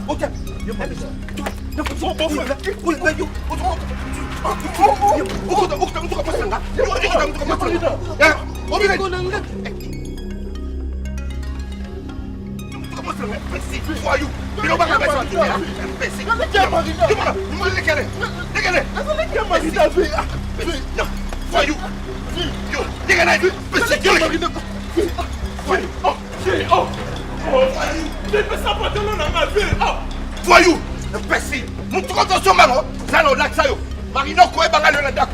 Ok. Voyou, imbécile. Mon truc attention mano. Ça non là ça yo. Marino ko e bangalo na dak.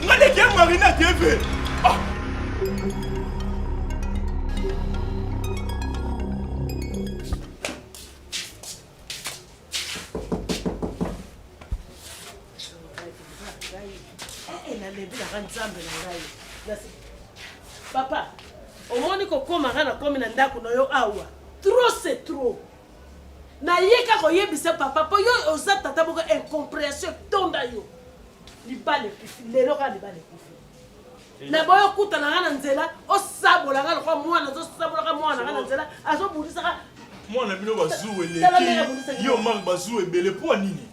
Ngane ke Marina TV. Papa, au moins que comme on comme na ndako na yo awa. Trop c'est trop. Na yeka ko yebisa papa po yo ozata taboko incompréhension tonda yo. Libale kufi, lelo ka libale kufi. Na boyo kuta na ngana nzela, o sabola ngana kwa mwana zo sabola ka mwana ngana nzela, azo budisa ka mwana bino bazuwe leki. Yo mang bazuwe bele po nini?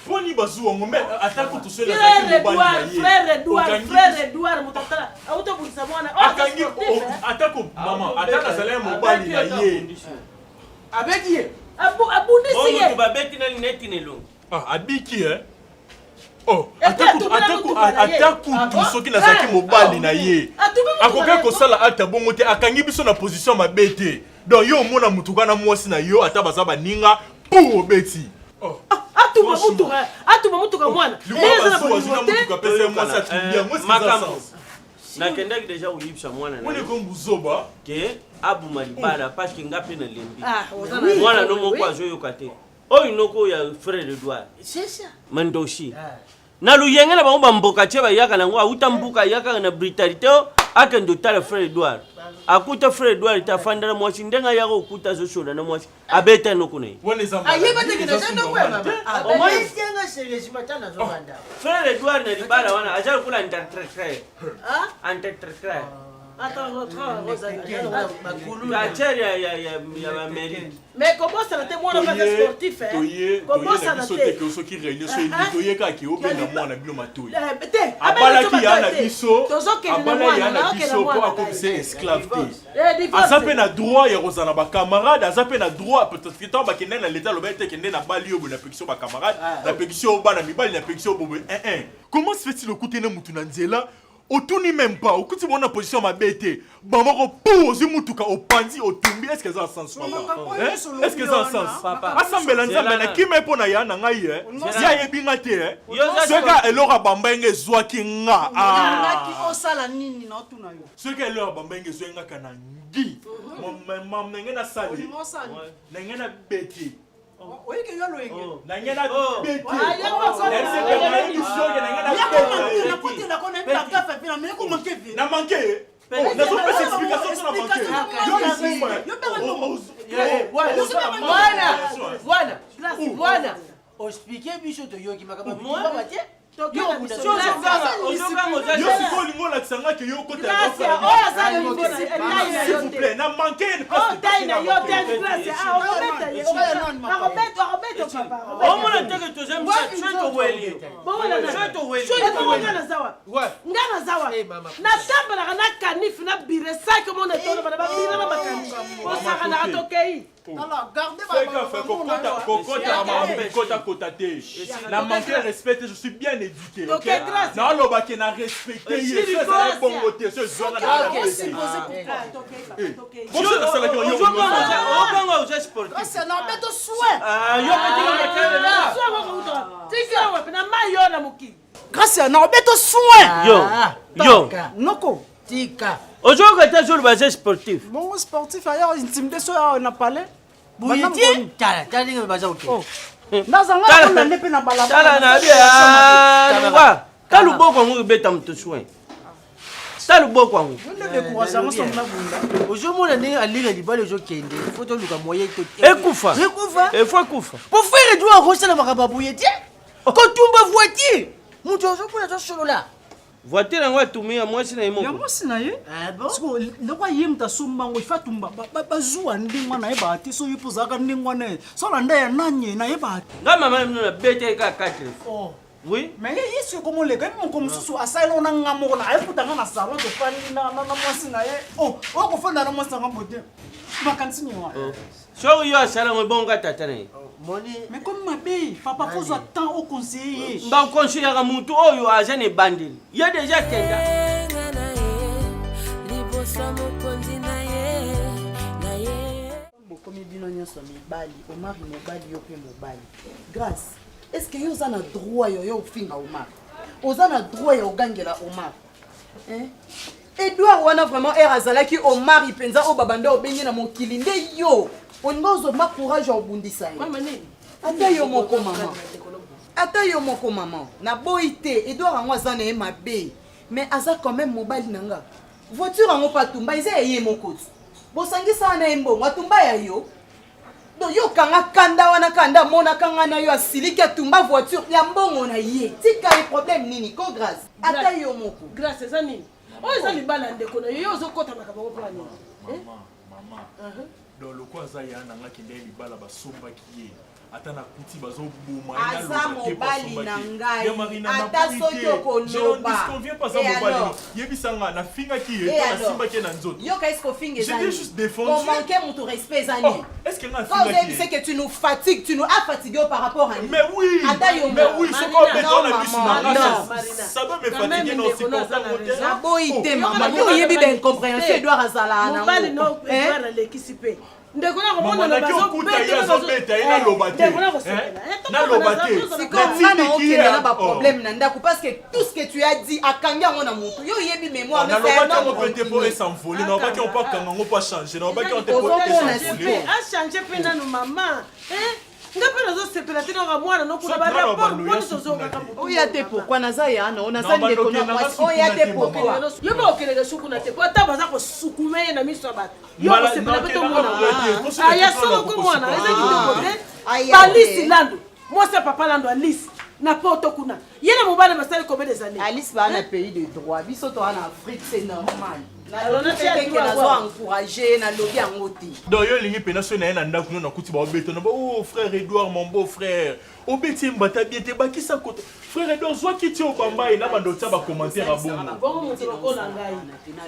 Poni bazuwa ngombe atako tuswela zaki mobali frère Edouard mutatala auto bulisa mwana akangi atako mama ataka salaya mobali na ye Abeki ye. Abundisi ye. Bon, tu vas bêter dans le net nelo. Ah abiki oh atako tusoki na zaki mobali na ye akoka ko sala ata bongo te akangi biso na position mabete donc yo mona mutuka na mwasi na yo ataba ba ninga pour obeti Atuma mutuka mwana. Nakenda déjà uyibisha mwana na. Mwana ko mbuzoba ke abu malibala parce que ngapi na lembi. Mwana no moko azoyo kate. Oyo noko ya frère Edouard. C'est ça. Mandoshi. Na luyengela ba mboka cheba yaka na ngwa utambuka yaka na brutalité akendo tala frère Edouard. Akuta frère Edouard tafandana mwachi ndenga yako ukuta zo shoda na mwachi abeta no kuna. Ayeba te kina tendo kwa baba. Abayenga sérieusement tana zo banda. Frère Edouard na libala wana aja kula intertrekre. Intertrekre. Attends, mais comment ça n'a été moi le sportif hein? Comment ça n'a été? Qui réunit ce toye ka ki obena mwana bilo matoi. Abala ki yana biso. Abala yana biso pour accomplir esclave. Azape na droit ya rozana ba camarade, azape na droit peut-être que tant ba kende na l'état lobete kende na bali obo na pétition ba camarade, na pétition bana mibali na pétition bobo. Comment se fait-il okuté na mutu na nzela? Otuni même pas, au côté mon position ma bête, bamako pose mutuka opandi otumbi, est-ce que ça a sens papa? Est-ce que ça a sens papa? Assemble nzambe na ki me pona ya na ngai ya yebinga te seka elora bambenge zwa ki nga ngaki osala nini na otuna yo seka elora bambenge zwa nga kana ngi mam nenge na sali nenge na beti Oui, que yo loenge. Nangena beti. Na manqué. Na zo pesa explication sur na manqué. Voilà. Expliquer bicho de yogi makaba. Yo siko lingo la tsanga ke yo kota. S'il vous plaît, na manqué. Robert papa. omona teke tozemisa tweto weli tweto weli ngana zawa ngana zawa na tamba na kanif na bire sa que mon étoile ba bire na bakani o saka na tokei Alors, gardez Fais gaffe, Kota te. La manquer respect, je suis bien éduqué. Ok, grâce. Non, le bac n'a respecté. C'est un bon côté. Ce genre de grâce à n'embête au soin. Grâce à n'embête au soin. Yo Noko. Tika. ozoka te sur le basé sportif Bon sportif ailleurs intimidé so on a parlé. Bouyetti. Tala ndenge baza OK. Nazanga na nepe na balabala. tala na bia ngwa talu boko ngo beta mto soin talu boko ngo Nde découragement so na bunda. Ozomona ndenge alira libala ozokende. Faut to luka moyen to. ekufa Ekufa. efo kufa Pour frère Edouard Rosala makaba Bouyetti. Kotumba voiture. Mutu ozopona to solola. voiture yango atumia mwasi na Ya imoko mwasi na ye. Ah bon? Siko lokwa yimta sumbango ifatumba bazuwa ndingwa na ye bati so yipuzaka ndingwa ne. So la nda ya nanye na ye bati. nga mama mno na bete ka 4 Oh. oui Mais ici comme le gars mon comme susu asala ona ngamo na ay putanga na salon de fani na mwasi na ye. Oh, ko fanda na mwasi ngambote. Makansi ni wa. so yo asala ngo bonga tata na Moni. Mais comme ma belle, papa pose temps au conseiller. mba conseiller mutu oyo aza ne bandeli ye déjà kenda bokomi bino nyonso mibali omari mobali yo mpe mobali grâce est ce que yo oza na droit yo ofinga omar oza na droit ya ogangela omar edouard wana vraiment ere azalaki omari mpenza oyo babanda obengi na mokili nde yo olinga ozoma courage ya obundisa ye ata yo moko mama ata yo moko mama naboyi te edouard yango aza na ye mabe mais aza quand même mobali na nga voiture yango mpe atumba eza ya ye moko bosangisa wana ye mbongo atumba ya yo donc yo kanga kanda wana kanda monaka nga na yo asiliki atumba voiture ya mbongo na ye tika ye problème nini ko grâce ata yo moko grâce eza nini oyo eza libala ndeko na yo ozokotanaka bango mpona nini Maman. Donc le quoi ça y a nanga kende libala basombaki ye. Ata na kuti bazobuma aza mobali na ngai ata soki okoloba disconvient pas ça mobali. Yebisanga na finga ki ye to na simba ke na nzoto. yo ka est-ce qu'ofinga ezali J'étais juste défendu. manquer mon respect ezali Est-ce que na quand vous finga avez dit ki? que tu nous fatigues tu nous as fatigué par rapport à nous Mais oui. ata yo Mais oui, ce qu'on met dans la bus Marina. ça doit me Quand même, fatiguer dans ndeko ces na aza na comportements. raison. naboyi te mama Yo, yo oyebi baincompréhension edouard azala mobali no nango edouard alekisi mpe ndeko na Maman komona na ki okuta ye azobeta ye naloba te. Naloba te. sikoyo nga naokende na baproblème na ndako parce que tout ce que tu as dit akangi yango na moto yo oyebi mémoire mais c'est un nalobaki yango homme mpe te mpo esanvole nalobaki yango mpo akanga yango mpo achange nalobaki yango te mpo Ozomona esanvole achange mpe nanu mama nga mpe nazosepela te naka mwana nokuna Soit grave, baraport balo, mponi ya tozongaka oya te pourquoi naza yana o naza Non, ndeko na balobi mwasi nanga oya te sukuna te, pourquoi mama. yo mpe okeleke sukuna te po ata baza kosukume ye na miso ya bato yo Mala- kosepela mpe non, tomona non, non, ya non, solo ko mwana non, ezaki non, ndeko te Aya balisi te. lando mwasi ya papa lando alisi na poto kuna ye na mobali basali combien des années alice baa na pays de droit biso toa na afrique c'est normal Alors, on a fait un teke droit, nazo ouais. encouragé nalobi yango te donc yo elingi mpena so na ye na ndako no nakuti baobetana oh frère Edouard mon beau frère obeti ye mbata bie te bakisa kota frère Edouard zwaki ti obamba ye na bando tia bacommentaire ya bongo bongo moto lokola ngai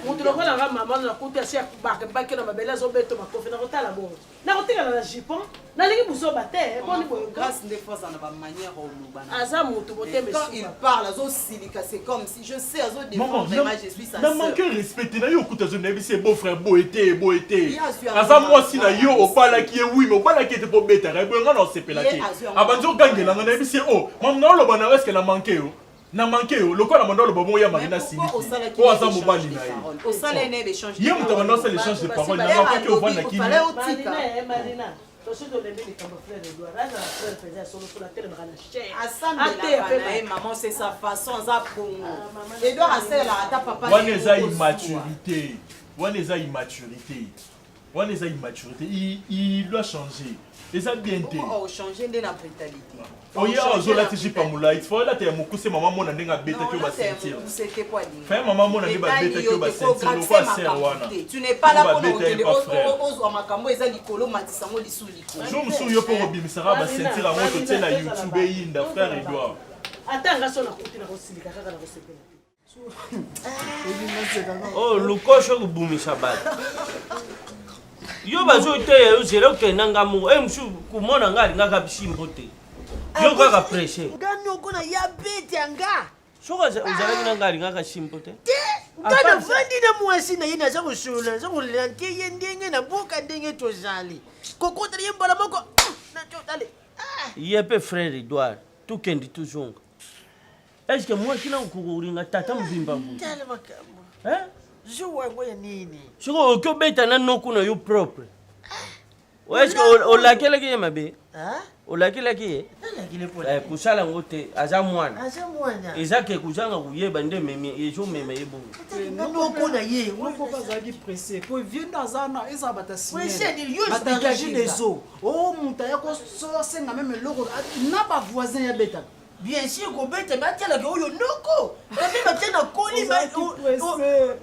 moto lokola ngai mama nakuti asi bakebaki na mabele azobeto bakofi nakotala bongo nakotikala na jupon nalingi buzoba te boni boyo grâce nde fois na bamanière oloba na aza moto motema quand il parle azosilika c'est comme si je sais azodéfendre vraiment je suis sa na sœur manque respecte na yo okuta zo nayebi se beau frère beau ete Ye azwi yango aza mwasi na mama. yo obalaki ye wi me obalaki ete mpo betaka eboye nga na osepelaki Ye azwi yango abandi ogangelanga nayebi se o mam na oloba na eske na manke yo na manke yo lokola manda oloba bongo ya marina siliki oyo aza mobali na ye osala ene échange ye moto abanda osala échange de parole na mapaki ovanda kini marina tosi tolembi likambo frère edouard aza na frère mpenza ya solo mpona telemaka na asambelaka na ye maman c'est sa façon aza bongo edouard asalelaka ata papa wana eza immaturité wana eza immaturité On est à immaturité. Il doit changer. Et ça bien été. Oh, changer de la brutalité. Oh, il y a un jour là, tu pas moula. Il faut là, tu as beaucoup de maman, mon ami a bête qui va sentir. Fais maman, mon ami a bête qui va sentir. Tu n'es pas là pour nous aider. Aux Makambo, ils ont l'icolo, Matissango, l'issou, l'icolo. Je me souviens pour Robin, ça va sentir à moi, tu sais, la YouTube et Inda, frère Edouard. Attends, regarde sur la côté, la rossille, regarde la rossille. Oh, lukosho kubumisha batu. Yo bazo te yo zero ke nanga mu emsu kumona ngali ngaka bishimbo te. Yo kaka pressure. Ngani okona ya bete anga. Soka uzalaki ngali ngaka shimbo te. Ngana vandi na mwasi na yina za kusula, za kulanke yendenge na mboka ndenge tozali. Kokota yembala moko na totale. Yepe frère Edouard, tout kendi toujours. Est-ce que moi qui n'ai pas tata mbimba mu? Tale makambo. Hein? Joua ngoya nini? Siko okobeta na noku na yo propre. Est-ce que o lakela ki mabe? Hein? O lakela ki? Lakile pola. Kusala ngote aza mwana. Aza mwana. Ezake kuzanga kuyeba nde meme ejo meme yebo. Ngani okona ye, Wako bazali pressé. Pour vivre dans un an, ils ont battu. Ouais, c'est dit, yo Batagaji des eaux. Oh, muta ko so senga même loko. Na ba voisin ya beta. bien sûr ko bete batela ke oyo noko. Kabe batena koli ba.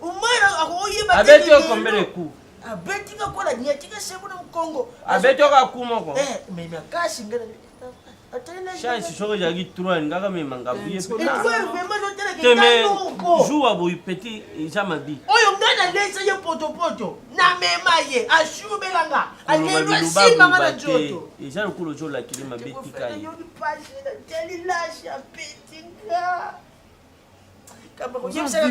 Umara akoye batela. Abeti okombele ku. Abeti ka kola nyatika sebo na Congo. Abeti okakumo ko. Mais na kashi ngana. Atena. Chance soko yaki 3 ngaka mema ngabuye. Et toi vraiment notela ke Teme noko. joua boy petit jamabi. Oyo ngana lesa ye poto na mema ye ashubelanga alelo simanga na joto eza lokolo jo la kilima betika ye yo pashe na teli lasha petinga kama kujemsa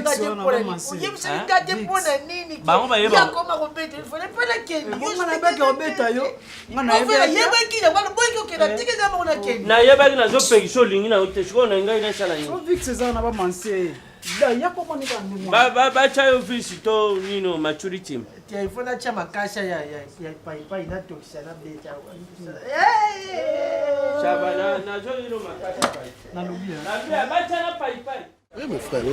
ngate pona nini bango ba yeba koma ko bete il fallait pas la ken Yo ngana beke obeta yo. Ngana yeba kile ngana boy ko kena tike za mona ken na yeba na zo pekiso lingi na ute shiko na ngai na sala So ni vite c'est ça na ba manse. Da yako moni ka ndimo. ba chayo office to nino maturity tia ifona cha makasha ya pai na tokisa na beta chaba na zo nino makasha pai Na lobia. na ba cha na pai. Oui, mon frère,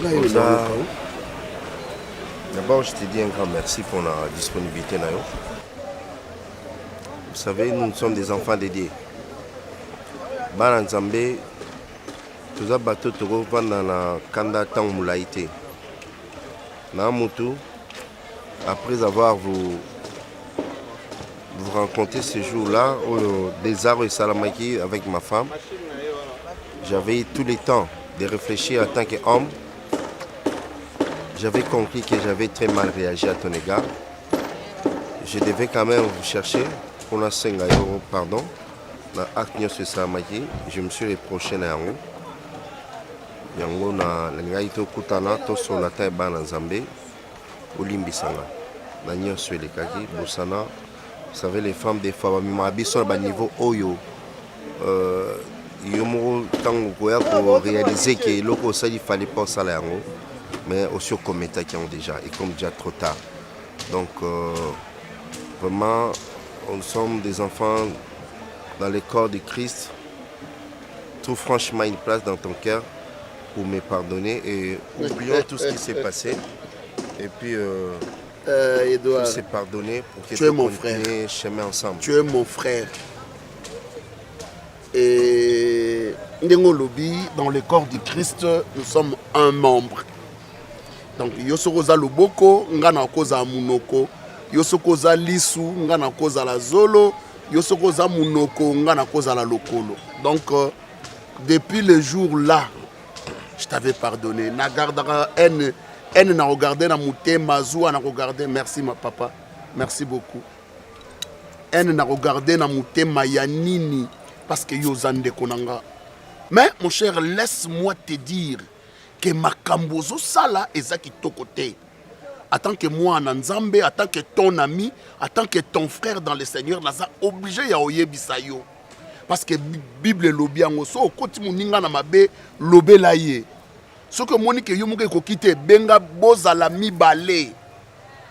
d'abord, je te dis un grand merci pour la disponibilité. Vous savez, nous sommes des enfants dédiés. Bana Nzambe, tous les bateaux dans la Kanda Tang Moulaïté. Namutu, après avoir vous rencontré ce jour-là, au désert et Salamaki avec ma femme, j'avais eu tout le temps de réfléchir en tant qu'homme. J'avais compris que j'avais très mal réagi à ton égard. Je devais quand même vous chercher pour la Sengayo, pardon. Je me suis reproché na yango. Yango na ngaito kutana to solata ba na Nzambe olimbisanga. Na nyonso elekaki bosana. Vous savez les femmes des fois ba biso ba niveau oyo yomo tango koya ko réaliser que loko ça il fallait pas ça là mais aussi au commettre qui ont déjà et comme déjà trop tard. Donc vraiment nous sommes des enfants dans le corps de Christ. Trouve franchement une place dans ton cœur pour me pardonner et oublions tout ce qui s'est passé et puis Edouard, se pardonner pour que tu es mon frère. Chemin ensemble. Tu es mon frère. Et Ndengo Lobby, dans le corps du Christ, nous sommes un membre. Donc, Yosokoza Loboko, Ngana Koza Munoko, Yosokoza Lisu, Ngana Koza la Zolo, Yosokoza Munoko, Ngana Koza la Lokolo. Donc, depuis le jour-là, je t'avais pardonné. Nagardara haine n'a regardé na mouté, Mazou n'a regardé. Merci ma papa, merci beaucoup. Haine n'a regardé na mouté Mayanini. Parce que Yozande Konanga. Mais mon cher, laisse-moi te dire que Makambozo Sala est à ton côté. En tant que moi, Nzambe, en tant que ton ami, en tant que ton frère dans le Seigneur, Naza obligé à oye bisayo. Parce que Bible lobi angoso, au côté muninga na mabe lobe laye. Ce que Monique yomuke ko kite benga boza la mi balé.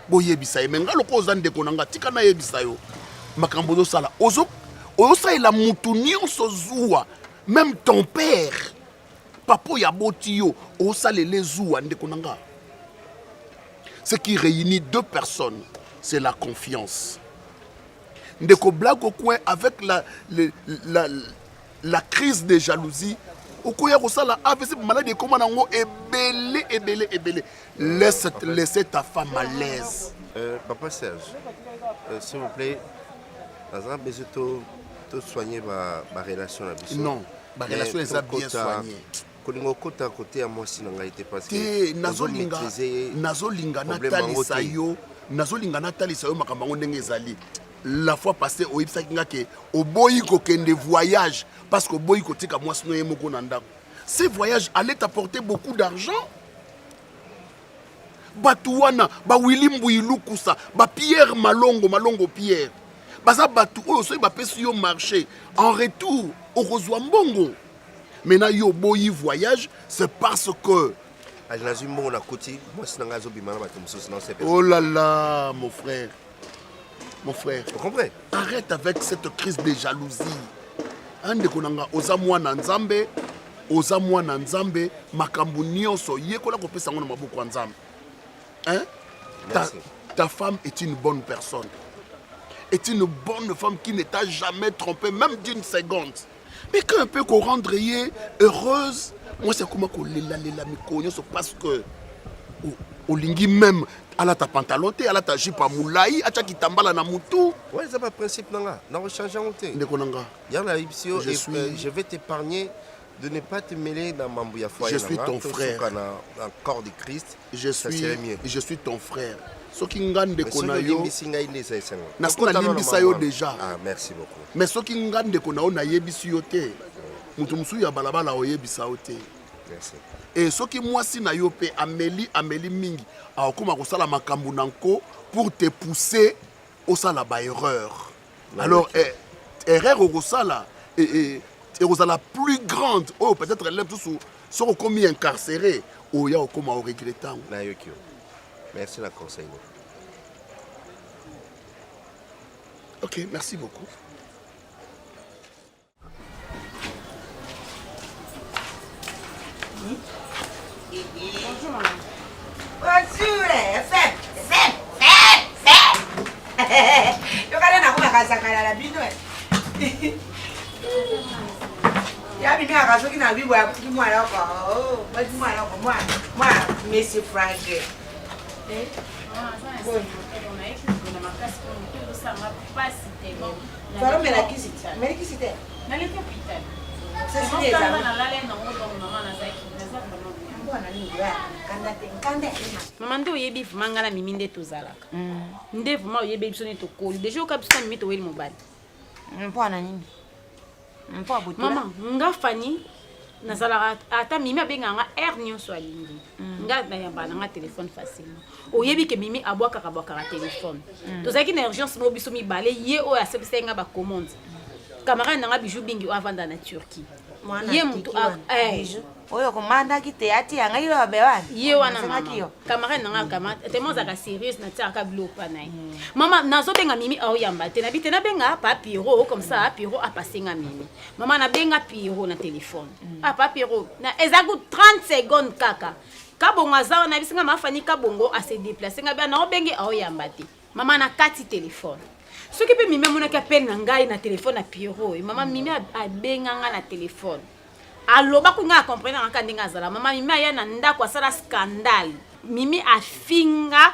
Boye bisayo. Menga loko Zande Konanga tika na ye bisayo. Makambozo Sala. Osa il a moutuni on même ton père papa yabotio osa les zoua ndekonanga. Ce qui réunit deux personnes, c'est la confiance. ndeko blague au coin avec la crise de jalousie. Okoya kosala AVC maladie comment nango ebele. Laissez ta femme à l'aise. Papa Serge, s'il vous plaît, vous avez besoin de soigner ma relation avec vous. Non, ma relation est bien soignée. Côté côté à moi si n'a été parce que nazolinga natali sayo makambango ndenge ezali. La fois passée au Ipsakinga ke oboyi kokende voyage parce que oboyi kotika moi sino yemoko na ndako. Ces voyages allaient t'apporter beaucoup d'argent. Batouana, ba Willy Mbouiloukusa, ba Pierre Malongo Pierre. Baza batu oyo so ba pesi yo marché en retour au reçoit mbongo. Maintenant yo boyi voyage, c'est parce que oh là là, mon frère. Mon frère, vous comprenez? Arrête avec cette crise de jalousie. Ande konanga ozamwa na nzambe, makambu nyonso yekola kopesa ngona maboko nzambe. Hein? Ta femme est une bonne personne. Est une bonne femme qui ne t'a jamais trompé, même d'une seconde. Mais quand un peu qu'on rendre heureuse, moi c'est comme qu'on lela mikonyo, parce que olingi même à la ta pantalon, à la ta jipa moulaï, à ta kitambala na mutu. Ouais, c'est pas principe nanga. Non, changer en thé. Je vais t'épargner de ne pas te mêler dans Mambouya Foyer. Je suis ton frère. Dans corps de Christ. Je suis ton frère. Ce qui ngande de konayo. Na limbisa déjà. Ah, merci beaucoup. Mais ce qui ngande de konayo na yebisi yo te. Mutu musu ya balabala oyebisa yo te. Merci. Et ce qui moi si na yo pe Amélie mingi a okoma kosala makambu nanko pour te pousser au sala ba erreur. Alors erreur au sala et la plus grande, oh peut-être elle sont commis incarcérés, oh ya okoma au regrettant. Merci la conseil. Ok, merci beaucoup. Bonjour maman. Bonjour, fais. Yo kana na kuma kasakala la bino. Ya bibi akasoki na bibo ya kuti mwana ko. Oh, bati mwana ko mwana Messi Frank. Faro mela kisite. Mela kisite. Na le hôpital. C'est ce que ça. Maman nde oyebi vuma nga na mimi nde tozalaka nde vuma oyebi biso nde tokoli deja oka biso na mimi toweli mobali mpona nini mama nga fani nazalaka ata mimi abenga nga air nyonso alingi nga nayamba na nga telefone facilement oyebi ke mimi abwakaka telefone tozalaki na urgence mo biso mibale ye oyo asepesa nga bacommande camarade na nga bijou bingi oyo avanda na Turquie ye mutu oyo komanda kite ati yanga ilo babewana ye wana mama camarade nanga camarade tellement zaka sérieux na tia ka blopa nayi mama nazo benga mimi au yamba te na bite na benga pa Piro comme ça Piro a passé nga mimi mama na benga Piro na téléphone pa Piro na ezaku 30 secondes kaka kabongo azawa na bisinga mafani kabongo a se déplacer nga ba na obenge au yamba te mama na kati téléphone ce qui peut mimi mona ka appel na ngai na téléphone na Piro et mama mimi a benga nga na téléphone aloba ko nga comprendre nga ndinga azala mama mimi aya na ndako asala scandale mimi afinga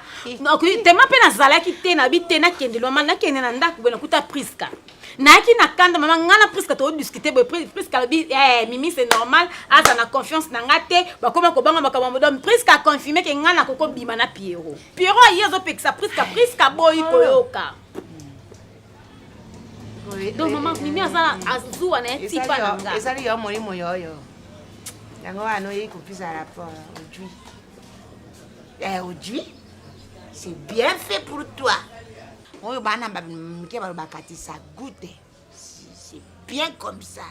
tema pe nazalaki te na bite na kendelo mama na kende na ndako bona kuta Priska na ki na kanda mama nga na Priska to discuter bo Priska bi mimi c'est normal aza na confiance na nga te ba koma ko banga makambo do Priska confirmer ke nga na koko bima na Pierrot yezo pekisa Priska boy koyoka donc maman mimi azala azua na tipa na nga ezali yo molimo yoyo yango ano yikupisa rapport aujourd'hui c'est bien fait pour toi oyo bana mke bakatisa goûte c'est bien comme ça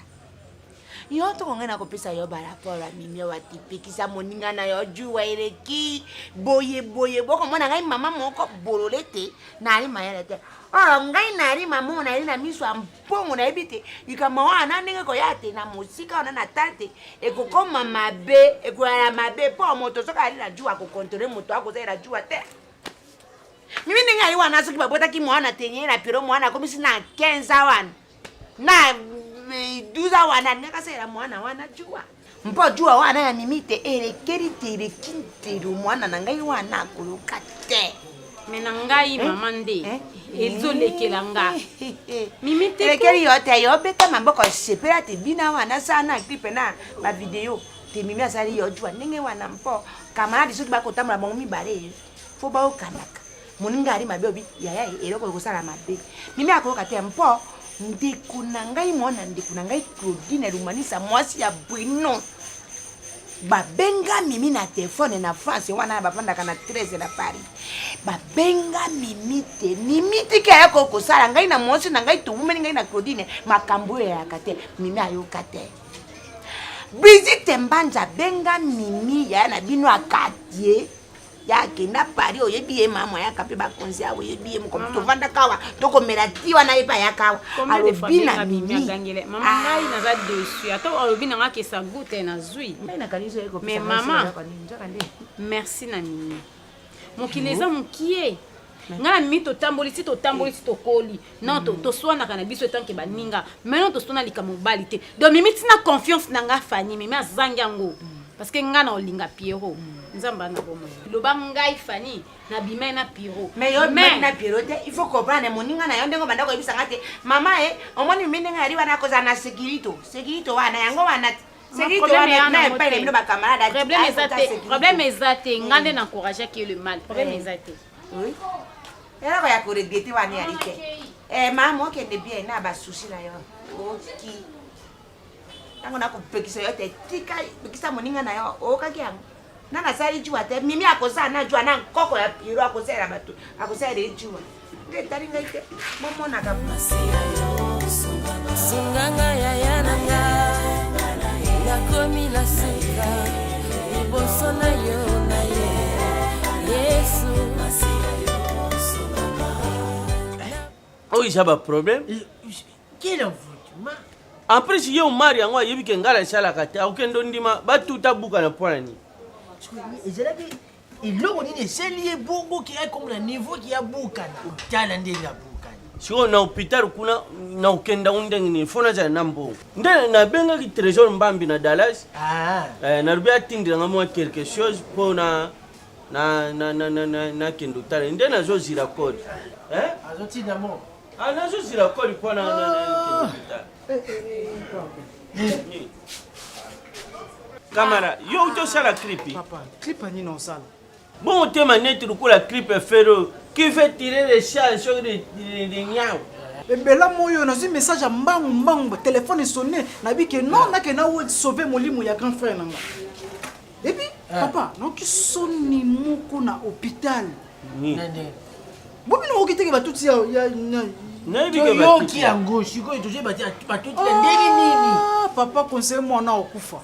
yo to ngena kopesa yo rapport la mimi watipikisa moninga na yo juwa eleki boye boko mona ngai mama moko bololete na ali mayele te ngai nari mama na ali na miso ampongo na ebite ikama wana ndenge ko yate na musika wana na tate ekokoma mabe ekola mabe po moto soka ali na juwa ko contrôler moto akozela juwa te mimi ningali wana soki babotaki mwana tenye na piro mwana komisi na 15 wana na 12 wana nekasela mwana wana jua mpo jua wana ya mimite elekeri terekintero mwana na ngai wana koluka te me na ngai mama nde ezolekela nga mimite elekeri yote yobeta maboko sepela te bina wana sana clip na ba video te mimi asali yo jua ndenge wana mpo kamaradi soki bakotambola bango mibale fo baokandaka moninga ali mabe obi yaya eloko kosala mabe mimi akoyoka te mpo ndeko na ngai mwana ndeko na ngai Claudine Lumanisa mwasi ya Bruno babenga mimi na telefone na France wana bafandaka na 13 na Paris babenga mimi te kaya kosala ngai na mwasi na ngai tumumeni ngai na Claudine makambo ya kate mimi ayoka te Brigitte Mbanja benga mimi ya na bino akatie ya kenda Paris oyebi mama ya kape bakonzi awo yebi mo comme to vanda kawa to komela tiwa na yepa ya kawa alobina mimi agangele mama ngai naza dessus ato alobina nga ke sa gute na zui mais maman merci na mimi mokileza mokie nga mimi totambolisi tokoli non toswanaka na biso etanke baninga maintenant toswana lika mobali te donc mimi tina confiance na nga Fanny mimi azangi yango parce que nga na olinga Pierrot nzamba na bomo loba ngai Fanny na bima na Pierrot mais yo na Pierrot te il faut comprendre moninga na yo ndengo banda ko ebisanga te mama omoni mimi ndenga ali wana koza na sécurité wana yango wana problème ezate ngande na encourager qui le mal problème ezate oui era ba ya ko regretter wani ali te mama okende bien na ba souci na yo oki tango na ko pekisa yo te tika pekisa moninga na yo okaki yango nana sali jua te mimi akosa na jua na nkoko ya Piro akosela bato akosela jua ndetali ngai te momo na ka singanga ya yananga la komi la sika iboso na yo na ye Yesu oh il y a un problème quel envoûtement après si yo mari yango ayebi ke ngala sala kata okendo ndima batuta buka na pona ni ezalaki eloko nini eseli ye bongo ki comme na niveau ki ya bukana otala ndenge ya bukana siko na hôpital kuna na okenda undenge ni fona za nambo nde na benga ki trésor mbambi na Dallas na rubia tindira ngamo quelque chose pour na kendo tala nde na zo zira code azotinda mo na zo zira code pour na kendo tala Camara, yo uto sala clip. Papa, clip ni non sala. Bon tema net la clip féro qui fait tirer les chats sur les niao. Bela moyo na message mbang téléphone sonné na bi ke non na ke na wo sauver molimo ya grand frère nanga. Et puis papa, non ki sonni moko na hôpital. Nende. Bobi no okite ke batuti ya na bi ke yo ki yango shiko etoje batuti ya ndenge nini. Papa conseille moi na okufa.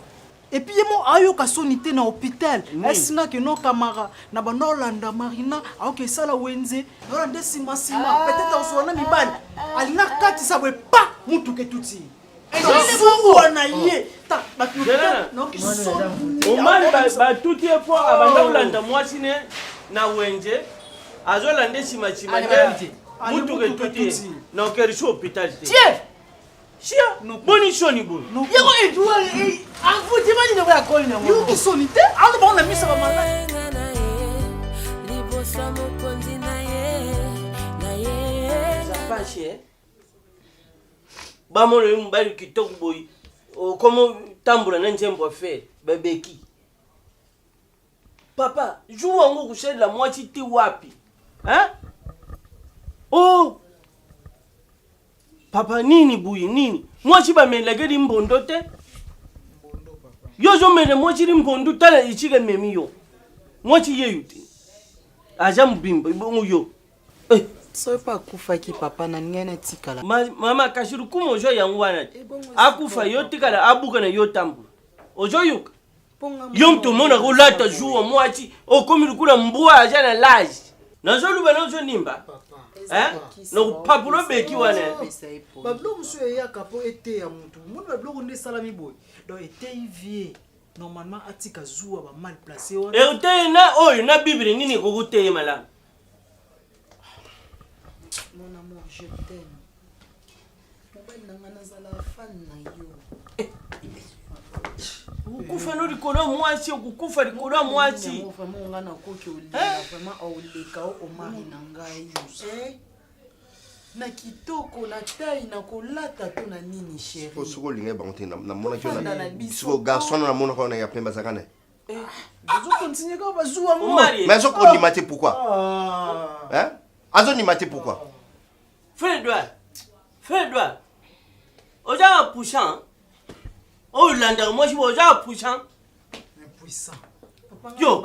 Et puis mo ayo ka sonité na hôpital esina ke no kamara na banolanda Marina aoke sala wenze olande sima peut-être osona mibali alina kati sabwe pa mutu ke tuti wana ye ta batuta no ki o mali ba tuti e fois abanda olanda mwasine na wenze azolande sima mutu ke tuti no ke riso hôpital Chia, boni soni bon. Yego edouard en vous demandez de voir quoi na. Yo ki sonité, aldo bon la misa ba mala. Libosa mo kondi na ye. Zapache. Ba mo le mbali kitoko boy. Comment tambula na njembo faire bebeki. Papa, joue wango kushela la moitié ti wapi? Hein? Oh! Papa nini buyi nini moi chiba melageli mbondo te yo zo mele moi chiri mbondo tala ichige memi yo moi chi yeyuti aja mbimba ibongo yo so pa kufa ki papa na ngene tikala mama kashiru kumo jo yangu wana akufa yo tikala abuka na yo tambu ojo yuka yo mtu mona ko lata juwa moi chi okomi kula mbua aja na laji nazo luba nazo nimba no papulo beki wana bablo musu ya kapo ete ya mutu mona bablo nde salami boy donc ete vie normalement atika zuwa ba mal placé wana ete na oyo na bible nini ko guteye malamu Mon amour, je t'aime. Mobile nanga nazala fan na yo. Ukufa no likolo mwasi okukufa likolo mwasi. Vraiment nga nakoki oleka vraiment oleka o mari na ngai. Na kitoko na taille na kolata to na nini chérie. Soko linga bangote na mona kyo na. Soko garçon na mona ko na ya pemba zakane. Vous continuez quand va jouer à moi. Mais soko ni maté pourquoi? Hein? Azo ni maté pourquoi? Frère Edouard. Oja puissant. Oh landa moi je oja puissant. Impuissant. Yo.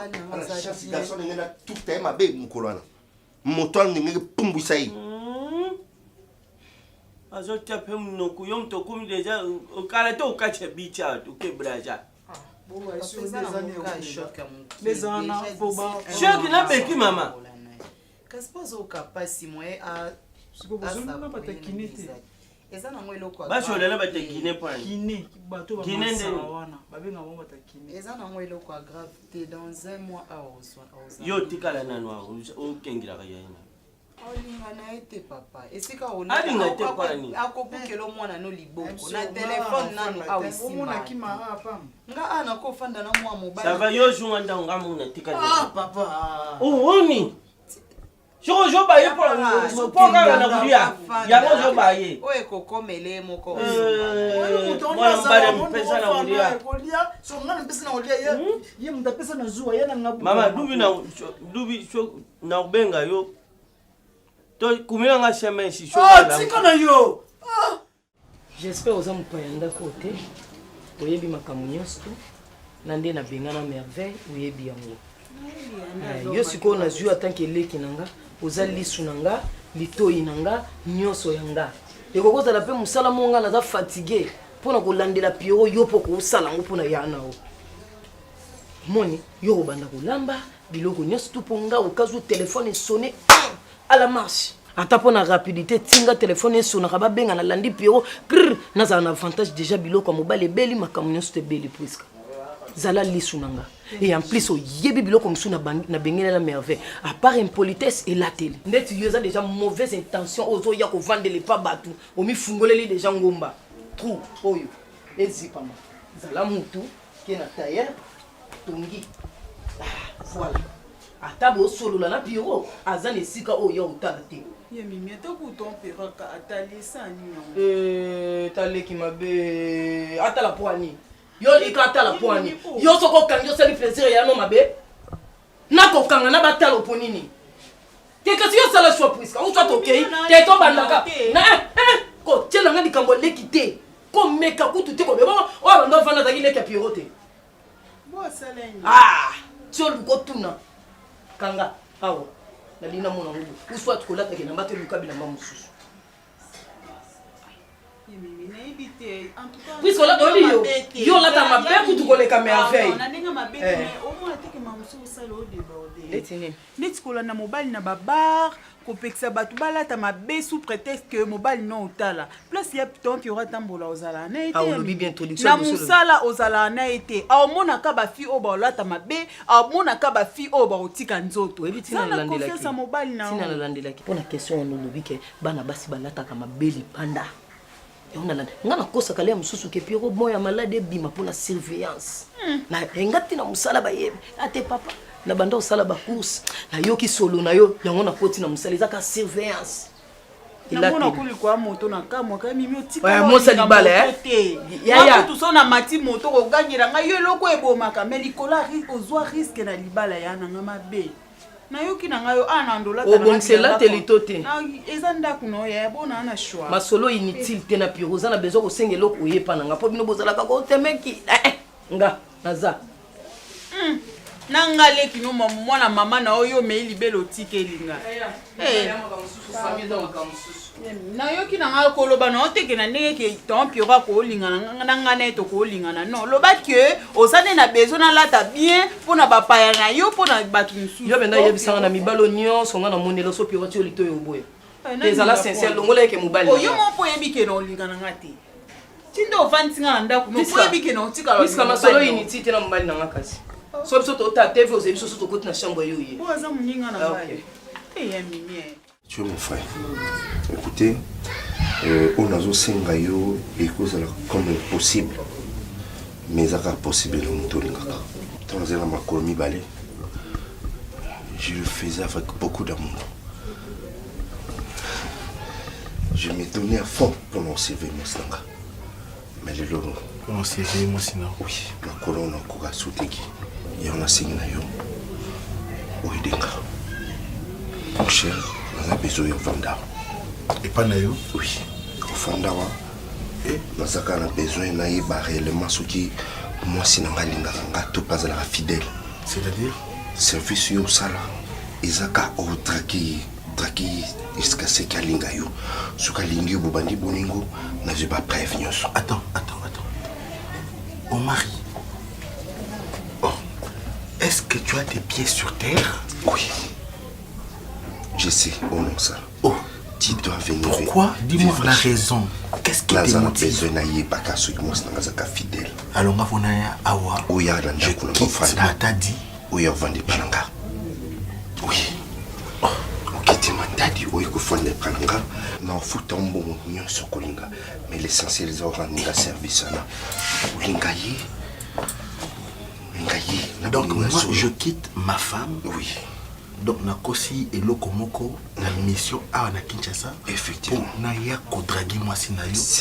Garçon ni na tout est ma be mukolana. Moto ni ngi pumbu sai. Azo tape mnoku yom to comme déjà au karaté au catch bicha to ke braja. Les ans choc na beki mama. Qu'est-ce que au capacité moi à eza nango eloko basholela batekine point kiné bato ba kiné wana babenga mo batakine eza nango eloko grave te dans un mois à yo tikala nanu o kengira ka yana olinga na ete papa esika alinga te kwani akobukela mwana no liboko na telefone nanu awisimba kimara pam nga ana ko fanda na mwa mobile ça va yo junga ndanga muna tikala papa oni jo ba ye pour na kulia yango jo ba ye oye kokomele moko mwana mbale mpesa na kulia so ngana mpesa na kulia ye mtapesa na zuwa yana ngabu mama dubi na ubenga yo to kumila nga chemin si so tika na yo j'espère oza mupayanda kote oyebi makambo nyonso na nde na benga na merveille oyebi yango yo sikoyo nazwi atanke eleki na nga oza lisu na nga litoi na nga nyonso ya nga ekokozala mpe mosala mo nga naza fatigue mpona kolandela piero yo mpo koosala yango mpona ya na o moni yo kobanda kolamba biloko nyonso tu mpo nga okazwa telefone esone à la marche ata mpona rapidité tinga telefone esonaka babenga nalandi piero grr nazala na avantage déjà biloko ya mobali ebeli makambo nyonso tebeli presque zala lisu na nga et en plus oyebi biloko mosusu na bengeli la merveille à part impolitesse elateli ndeti yo eza déjà mauvaise intention ozoya kovandele pa bato omifungoleli déjà ngomba trou oyo ezipama zala mutu ke na tailleur tongi voilà ata bosolola na biro aza na esika oyo otala te taleki mabe atala poani yo lika atala poani yo soko kangi osali plaisir ya no mabe nakokanga na batala po nini kekasi yo sala choix puisque ou soit okay te to bandaka na ko tiela nga likambo leki te ko meka kutu te ko be o bando fana zaki leki piro te tio luko tuna kanga awo na lina mona ngubu ou soit kolata ke na mbato lukabi na mamususu puisque là yo là ta ma père tu connais comme merveille neti kolanda mobali na babar kopekisa bato balata mabe sous prétexte que mobali no otala place ya donc yora tambola ozala na ete na musala ozala na ete aomonaka bafi oyo baolata mabe aomonaka bafi oyo baotika nzoto zala confiance ya mobali na tina nalandelaki mpona question wana olobi ke bana basi balataka mabe lipanda nga nakosaka lia mosusu ke piero moya malade ebima mpona surveillance na engati na mosala bayebi ate papa na banda osala bacourse nayoki solo na yo yango nakoti na mosala ezaka surveillance namona kulikwa moto na kamwa ka mimi otika bale ya tout ça na mati moto ko ganyira nga yo loko ebomaka mais likola ozwa risque na libala ya na mabe na yoki na ngayo anandola ta obongisela te litote na eza ndaku no ya bona na choix masolo inutile te na piro za na besoin ko sengelo ko yepa na nga po bino bozala ka ko temeki nga naza na ngaleki no mwana mama na oyo me libelo tikelinga na yoki na ngayo koloba na oteke na ndenge ke ton piora ko lingana na ngana eto ko lingana non loba que osane na besoin na lata bien pona bapaya na yo pona batu nsu yo benda yebisanga na mibalo nyonso nga na monelo so piora ti olito yo boya ezala sincère longola ke mobali oyo mo po yebike na olingana ngate tindo ofantinga na ndako no po yebike na otika la miska masolo initi te na mobali na ngakasi so biso to ta TV ozebiso so to koti na chambre yo ye bo aza muninga na ngai ya mimi Tu es mon frère. Écoutez, on a aussi un gaillot et cause comme possible. Mais ça n'est possible de nous donner. Je le faisais avec beaucoup d'amour. Je me donnais à fond pour mon CV, mon snanga. Mais le loro. Mon CV, mon snanga. Oui, ma colonne a sauté. Et on a signé na yo. Oui, denga. Mon cher, on a besoin de Vanda. Et pas na yo? Oui, Vanda. Et on a besoin de réellement ce qui moi sinanga linga tout pas la fidèle. C'est-à-dire service yo sala. Izaka au traki jusqu'à ce qu'il y ait ce qu'il y a bobandi boningo n'avait pas prévenu. Attends. Au mari. Oh, est-ce que tu as tes pieds sur terre? Oui. Je sais, oh non ça. Oh, tu dois venir. Pourquoi? Dis-moi la raison. Qu'est-ce qui te motive? Fidèle. Alors ma fonaya awa. Oya je quitte la tadi. Oya vandi pananga. Oui. Ok, tu m'as dit que tu faut les prendre. Non, faut tomber sur Kolinga. Mais l'essentiel, c'est de rendre service. Donc, moi, je quitte ma femme. Oui. Donc, Nakosi et Lokomoko, la mission à Kinshasa. Effectivement. Pour Naya Kodragi, moi, c'est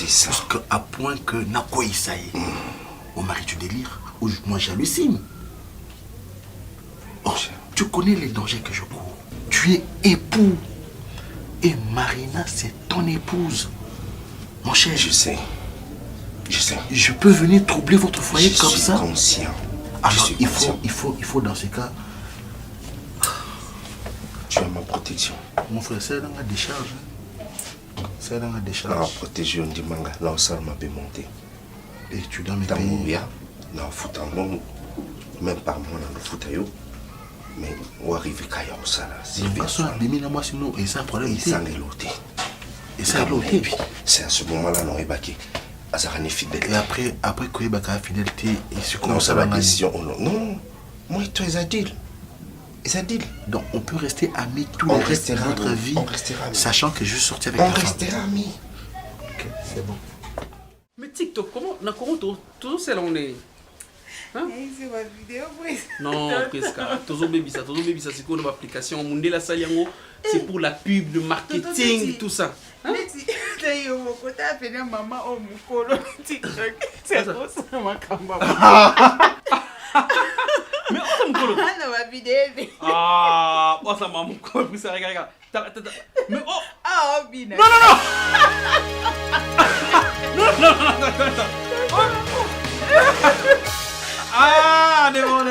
ça. Jusqu'à point que Nako Isaïe. Au mari, tu délires. Moi, j'hallucine. Oh, tu connais les dangers que je cours. Tu es époux. Et Marina, c'est ton épouse. Mon cher. Je sais. Je peux venir troubler votre foyer comme ça? Je suis conscient. Alors, il faut dans ce cas... Tu as ma protection. Mon frère, c'est dans la décharge. C'est dans la décharge. Non, protéger, on dit manga. Là, ça m'a monté. Et tu dois me payer. Non, fout en bon. Même par moi, dans le foutaillot. Mais on arrive à y ça là. Sinon, et ça, problème. Et ça, l'autre. Et ça, l'autre. C'est à ce moment-là, on est baqué. Azarani fidèle. Et après qu'il y ait fidélité, et ce qu'on ça la décision. Non. Moi, toi, ils adilent. Donc, on peut rester amis tout le reste de notre vie, sachant que je suis sorti avec on restera amis. Ok, c'est bon. Mais TikTok, comment tout ça, on est. Hein? C'est ma vidéo, oui. Non, Pesca, Tozo Baby, c'est quoi l'application Mundela Saliango, c'est pour la pub, le marketing, tout ça. Hein? Maman, oh, mon TikTok, c'est pour ça, ma camba. Mais on s'en colle. Ah, ma vidéo. Ah, on s'en maman, comment ça, regarde. Mais oh. Ah, oh, bina. Non. Non. Ah, allez, bon.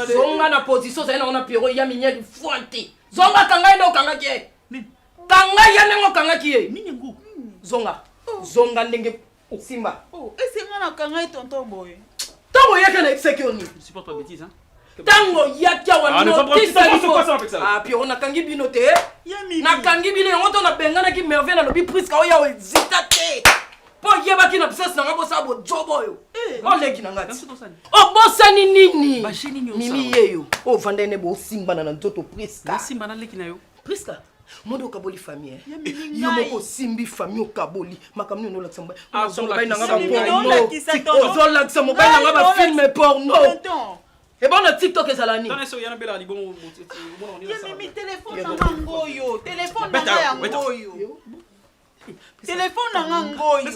Zonga na position ça na Pierrot ya minya fuanti. Zonga kanga ndo kanga kie. Kanga ya nengo kanga kie. Minyangu. Zonga ndenge Simba. Oh, et c'est moi kanga tonton boy. Tango yaka na execution. Je supporte pas bêtise hein. Tango yaka wa notice ah Pierrot na kangi bino te. Na kangi bino ngoto na bengana ki merveille na lobi prise ka oya hesitate. Po yeba ki na business na ngabo sabo jobo yo. O leki na ngati. O bosani nini? Mimi yeyo. O vandene bo Simba na nzoto Priska. Simba na leki na yo. Priska. Mondo kaboli famille. Yo moko simbi famille kaboli. Makamni no laksa mba. Zola na ngaba porno. Zola laksa mba na ngaba film porno. Et bon le TikTok ezalani. Tane so yana bela li bon mi téléphone na ngoyo. Téléphone na ngoyo. Téléphone na ngoyo.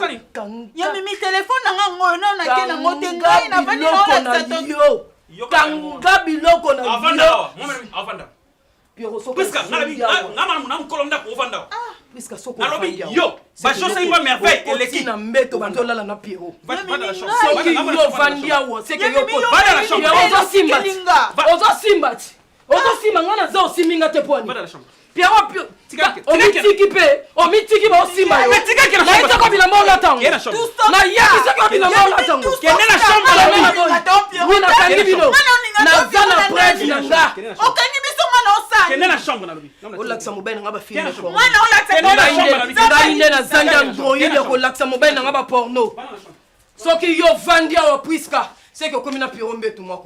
Ya mimi téléphone na ngoyo na ke na ngote ngai na bani na yo. Kanga biloko na yo. Avanda. Puisque yo, merveille et l'équipe na mbeto bandolala na Pierrot. Va dans la chambre. Yo vandia wo, c'est que yo va dans la chambre. Ozo simba ngana za osiminga te poni. Va dans la chambre. Pierrot omitiki ba osimba yo. Na ita ko bilamba la tango. Na ya isa ko bilamba la tango. Kene la chambre. Oui na kangi bino. Na zana preuve na nga. Okangi biso mwana osali. Kene la chambre na lobi. Olaksa mobile nga ba film porno. Mwana olaksa ngai na zanga android ko laksa mobile nga ba porno. Soki yo vandia wa Priska C'est que comme il a pu tomber tout moi.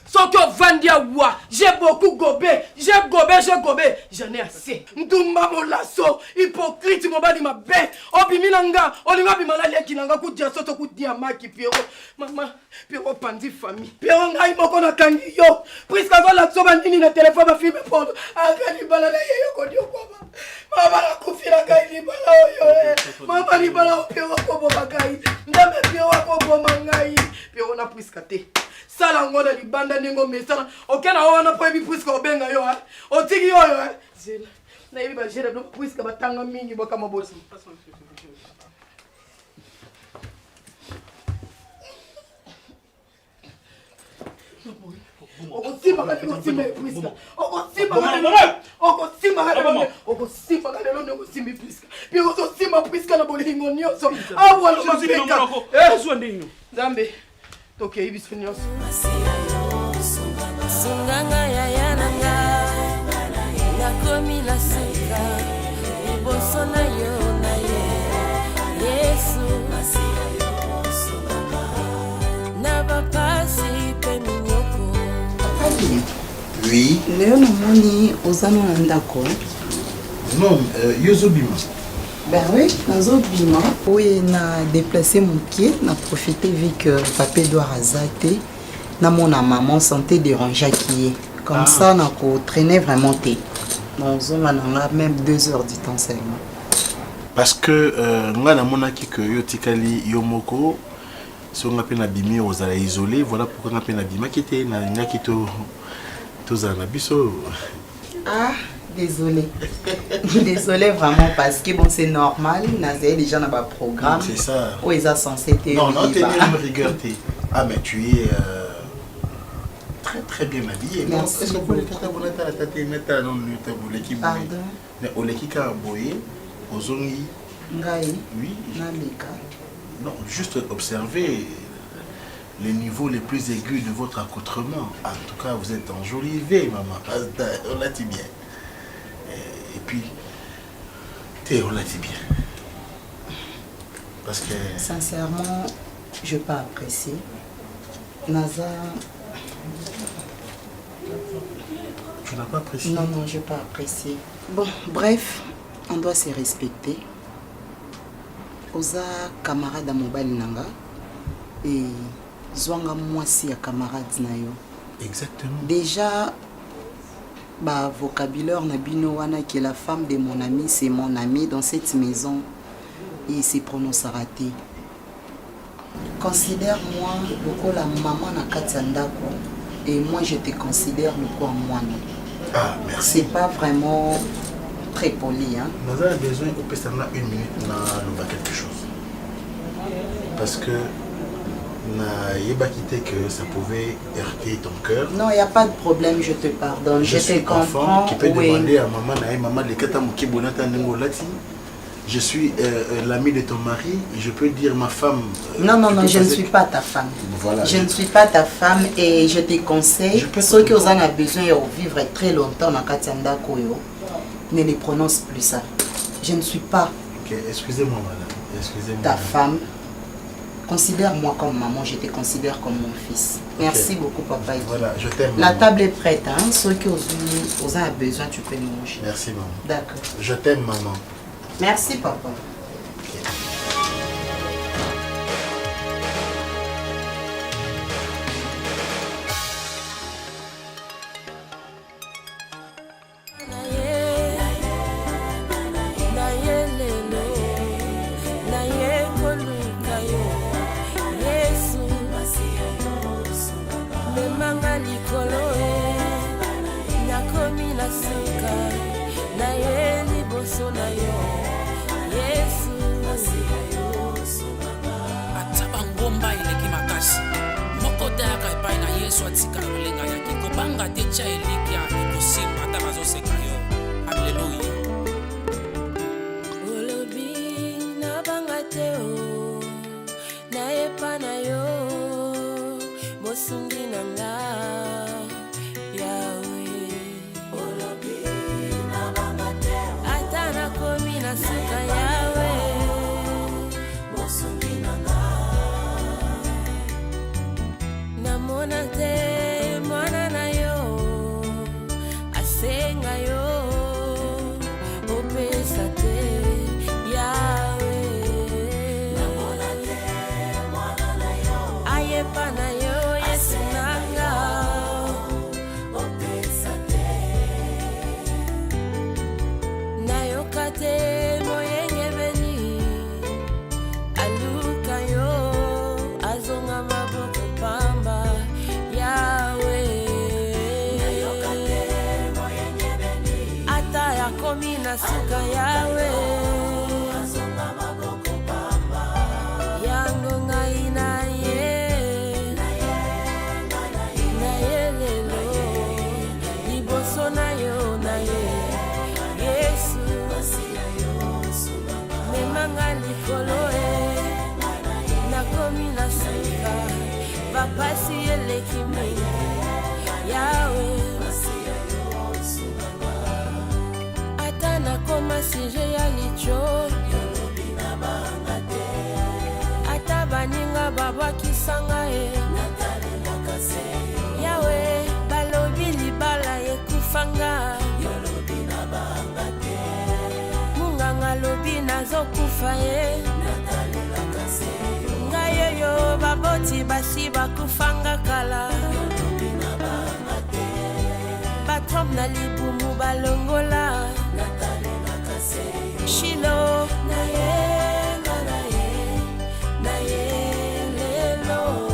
Sauf que Vandia Wa, j'ai beaucoup gobé, j'en ai assez. Ndumba mon lasso, hypocrite, mon bali ma bête. Obiminanga, olinga bimala lekinanga kudia soto kudia maki Pierrot. Maman, Pierrot pandi famille. Pierrot ngai moko na kangi yo. Priska go la soba nini na téléphone ma fille me pondo. Aga li bala na yeyo ko dio ko ba. Mama la kufira kai li bala yo. Mama li bala Pierrot ko bo bakai. Ndame Pierrot ko bo mangai. Pierrot na priska te. Sala ngona libanda ningo mesana okena wana prebi puisque obenga yo otiki yo zela na yibi ba jere donc puisque batanga mingi boka mabosi toke ibiso nyonso sunganga ya yananga nakomi na suka liboso na yo na ye Yesu na bapasi pe minyoko. Oui. Leo namoni ozana na ndako. Non, yozobima. Ben oui, nazobima. Oui, na déplacé mon pied, na profité vu que papa doit razater. Na mon maman santé dérangée qui est. Comme ça, na ko traîner vraiment té. Donc on a même 2 heures du temps seulement. Parce que nga na monaki que yotikali yomoko so nga pe na bimi ozala isolé, voilà pourquoi nga pe na bima qui était na nyaki to za na biso. Ah, désolé. Désolé vraiment parce que bon c'est normal, nazé déjà dans ba programme. C'est ça. Où ils sont censés te. Non, non, t'es une rigueur t'es. Ah mais tu es très très bien habillé. Merci. Est-ce que vous voulez la tête mettre non l'équipe. Pardon. Mais au l'équipe boyé ozongi. Ngai. Oui. Naleka. Non, juste observer les niveaux les plus aigus de votre accoutrement. En tout cas, vous êtes enjolivé, maman. On l'a dit bien. Et puis, on l'a dit bien. Parce que... Sincèrement, je n'ai pas apprécié. Naza... Tu n'as pas apprécié? Non, non, je n'ai pas apprécié. Bon, bref, on doit se respecter. Oza camarade à mobile nanga et zwanga mwasi ya camarade na yo. Exactement. Déjà bah vocabulaire na bino wana que la femme de mon ami c'est mon ami dans cette maison et se prononcera raté. Considère-moi beaucoup la maman na katandako et moi je te considère le quoi moi. Ah, merci. C'est pas vraiment très poli, hein. Nous avons besoin de passer 1 minute pour quelque chose. Parce que il pas quitté que ça pouvait heurter ton cœur. Non, il n'y a pas de problème, je te pardonne. Je te comprends. Qui peut demander à maman, je suis l'ami de ton mari, je peux dire ma femme. Non, non, non, je ne suis pas ta femme. Voilà. Je ne suis pas ta femme et je te conseille, ceux qui en ont besoin de vivre très longtemps dans Katianda Koyo, ne les prononce plus ça. Je ne suis pas excusez-moi madame. Excusez-moi. Ta femme. Considère-moi comme maman, je te considère comme mon fils. Merci beaucoup papa. Voilà, je t'aime. La table est prête, hein. Ceux qui ont besoin, tu peux manger. Merci maman. D'accord. Je t'aime maman. Merci papa. suka yawe yango ngai na ye lelo liboso na yo na ye Yesu memanga likolo nakomi na suka bapasi eleki mingi yawe ata nakoma sije ya licho ata baninga babwakisanga yawe balobi libala ekufanga munganga lobi nazokufa ye ngai yoyo baboti basi bakufanga kala batrompe na libumu balongola shilo na ye lelo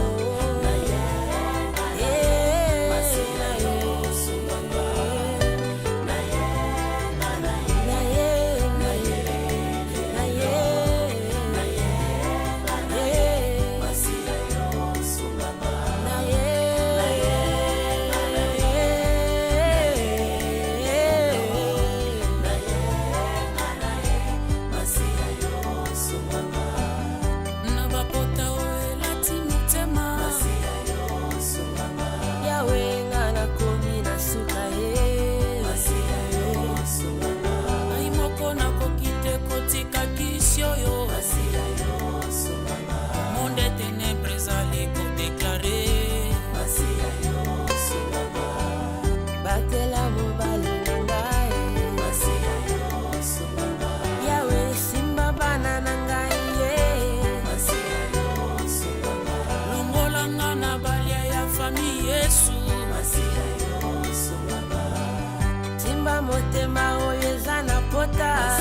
motema oyo eza na pota